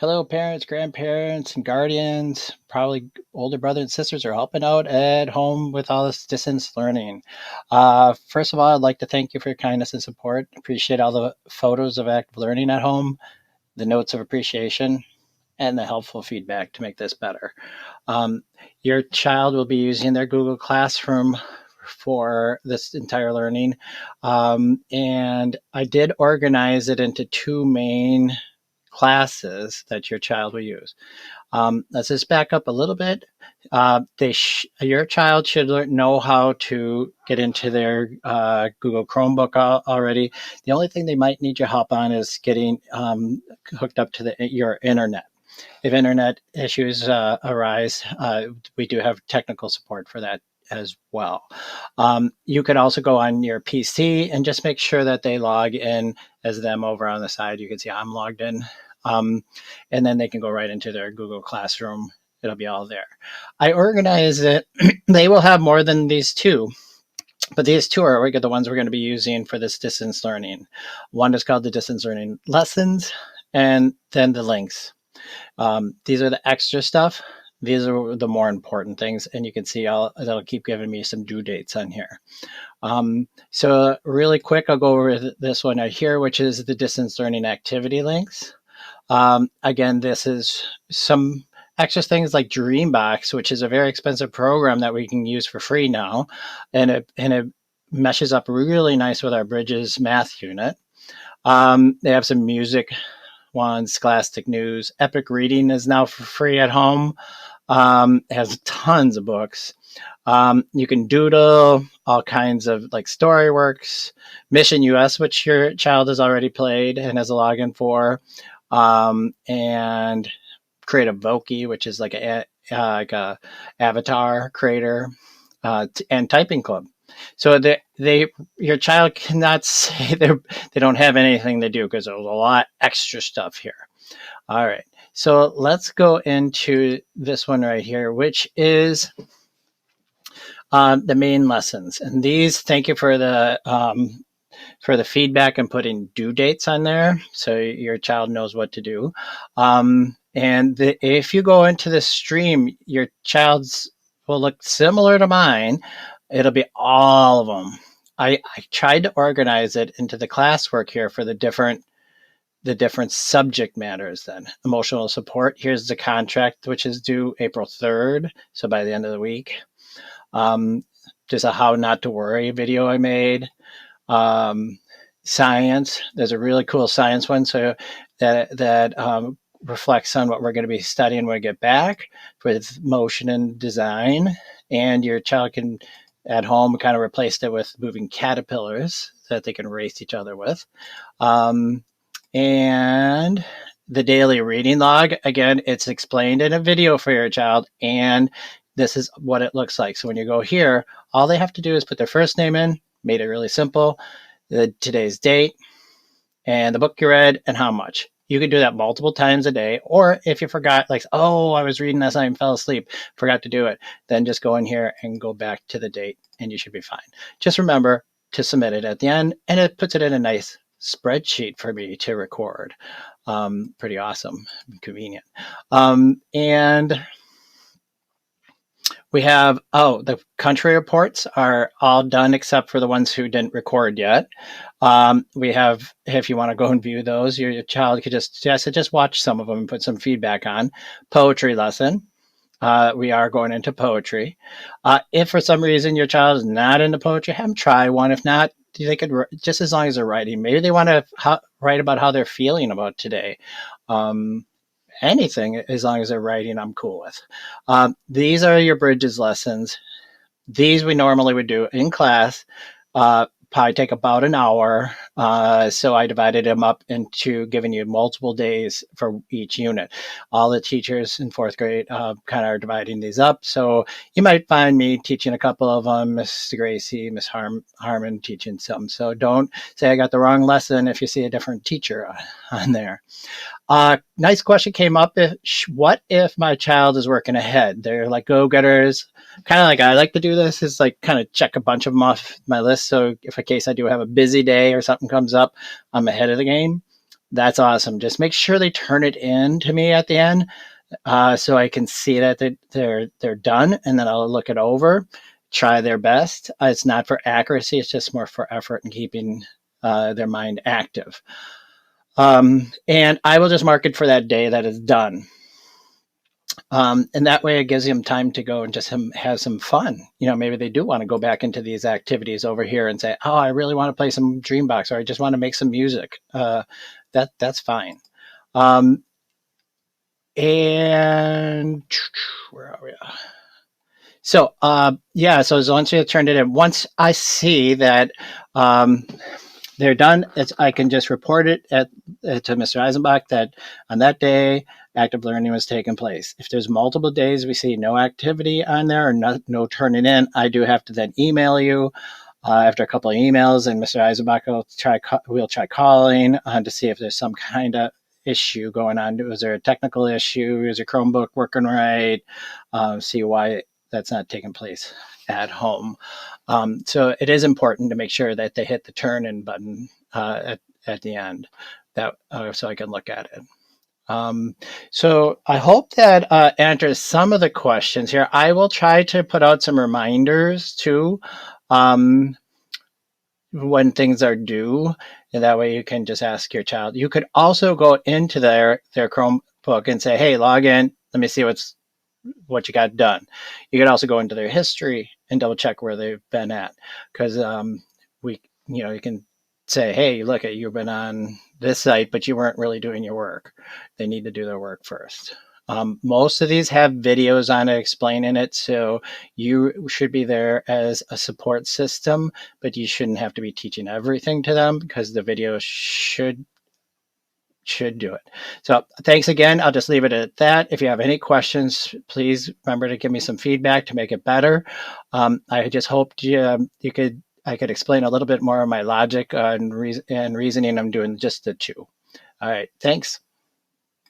Hello, parents, grandparents, and guardians. Probably older brothers and sisters are helping out at home with all this distance learning. First of all, I'd like to thank you for your kindness and support. Appreciate all the photos of active learning at home, the notes of appreciation, and the helpful feedback to make this better. Um, your child will be using their Google Classroom for this entire learning. And I did organize it into two main classes that your child will use. Let's just back up a little bit. Your child should know how to get into their Google Chromebook already. The only thing they might need your help on is getting hooked up to your internet. If internet issues arise, we do have technical support for that as well. You could also go on your PC and just make sure that they log in as them over on the side. You can see I'm logged in. Um, and then they can go right into their Google Classroom. It'll be all there. I organize it. They will have more than these two, but these two are the ones we're going to be using for this distance learning. One is called the distance learning lessons, and then the links. These are the extra stuff. These are the more important things, and you can see that'll keep giving me some due dates on here. So really quick, I'll go over this one right here, which is the distance learning activity links. Again, this is some extra things like Dreambox, which is a very expensive program that we can use for free now, and it meshes up really nice with our Bridges math unit. They have some music ones, Scholastic News. Epic Reading is now for free at home. It has tons of books. You can doodle all kinds of like Storyworks, Mission US, which your child has already played and has a login for, and create a Voki, which is like a avatar creator, and Typing Club. So your child cannot say they don't have anything to do because there's a lot extra stuff here. All right, so let's go into this one right here, which is the main lessons. And these, thank you for the feedback and putting due dates on there, so your child knows what to do. If you go into the stream, your child's will look similar to mine. It'll be all of them. I tried to organize it into the classwork here for the different subject matters. Then emotional support, here's the contract, which is due April 3rd, so by the end of the week. There's a how not to worry video I made. Science, there's a really cool science one, so that reflects on what we're going to be studying when we get back with motion and design. And your child can at home kind of replace it with moving caterpillars so that they can race each other with. And the daily reading log, again, it's explained in a video for your child, and this is what it looks like. So when you go here, all they have to do is put their first name in, made it really simple, today's date, and the book you read, and how much. You can do that multiple times a day, or if you forgot, like, oh, I was reading this and I fell asleep, forgot to do it, then just go in here and go back to the date, and you should be fine. Just remember to submit it at the end, and it puts it in a nice spreadsheet for me to record. Pretty awesome, convenient. And we have, the country reports are all done except for the ones who didn't record yet. We have, if you want to go and view those, your child could just watch some of them and put some feedback on. Poetry lesson. We are going into poetry. If for some reason your child is not into poetry, have them try one. If not, they could, just as long as they're writing. Maybe they want to write about how they're feeling about today. Anything, as long as they're writing, I'm cool with. These are your Bridges lessons. These we normally would do in class. Probably take about an hour. So I divided them up into giving you multiple days for each unit. All the teachers in fourth grade kind of are dividing these up. So you might find me teaching a couple of them, Miss Gracie, Miss Harmon teaching some. So don't say I got the wrong lesson if you see a different teacher on there. Nice question came up. What if my child is working ahead? They're like go-getters. Kind of like I like to do this is like kind of check a bunch of them off my list. So if in case I do have a busy day or something comes up, I'm ahead of the game. That's awesome. Just make sure they turn it in to me at the end, so I can see that they're done, and then I'll look it over, try their best. It's not for accuracy; it's just more for effort and keeping their mind active. And I will just mark it for that day that it's done. And that way it gives them time to go and just have some fun. Maybe they do want to go back into these activities over here and say, oh, I really want to play some Dreambox, or I just want to make some music. That's fine. Um, and where are we? Yeah, so once you turned it in, once I see that um, they're done, I can just report it to Mr. Eisenbach that on that day, active learning was taking place. If there's multiple days we see no activity on there or no turning in, I do have to then email you after a couple of emails, and Mr. Eisenbach will try calling to see if there's some kind of issue going on. Was there a technical issue? Is your Chromebook working right? See why that's not taking place at home. So it is important to make sure that they hit the turn in button at the end, that so I can look at it. So I hope that answers some of the questions here. I will try to put out some reminders too, um, when things are due, and that way you can just ask your child. You could also go into their Chromebook and say, "Hey, log in. Let me see what you got done." You could also go into their history and double check where they've been at, because you can say, "Hey, look, you've been on this site, but you weren't really doing your work." They need to do their work first. Most of these have videos on it explaining it, so you should be there as a support system, but you shouldn't have to be teaching everything to them, because the video should do it. So thanks again. I'll just leave it at that. If you have any questions, please remember to give me some feedback to make it better. I just hoped I could explain a little bit more of my logic and reasoning. I'm doing just the two. All right. Thanks.